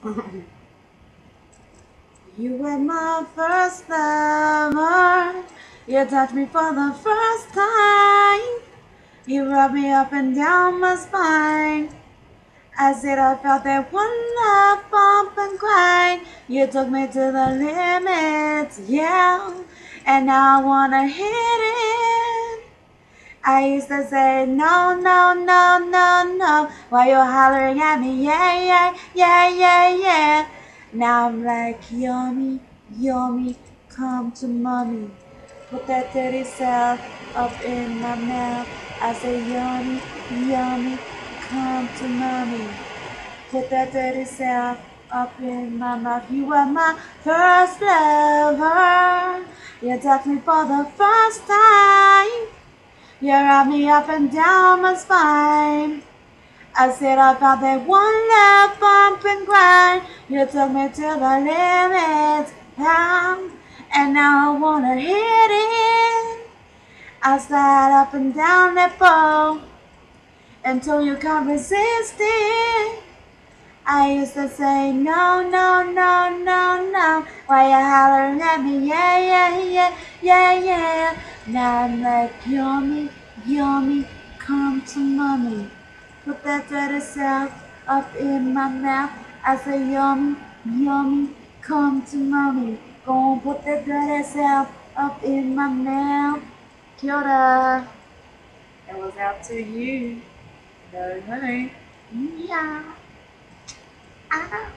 You were my first lover. You touched me for the first time. You rubbed me up and down my spine. I said I felt that one love bump and grind. You took me to the limits, yeah. And now I wanna hit it. I used to say no, no, no, no, no, while you're hollering at me, yeah, yeah, yeah, yeah, yeah. Now I'm like, yummy, yummy, come to mommy. Put that dirty self up in my mouth. I say, yummy, yummy, come to mommy. Put that dirty self up in my mouth. You were my first lover. You touched me for the first time. You wrapped me up and down my spine. I said I felt that one love bump and grind. You took me to the limits, and now I wanna hit it. I slide up and down that pole until you can't resist it. I used to say no, no, no, no, no, while you hollering at me, yeah, yeah, yeah, yeah, yeah. Now I'm like, yummy, yummy, come to mommy. Put that dirty self up in my mouth. I say, yummy, yummy, come to mommy. Go on, put that dirty self up in my mouth. Kia ora. It was out to you. No, no. Yeah. Ah.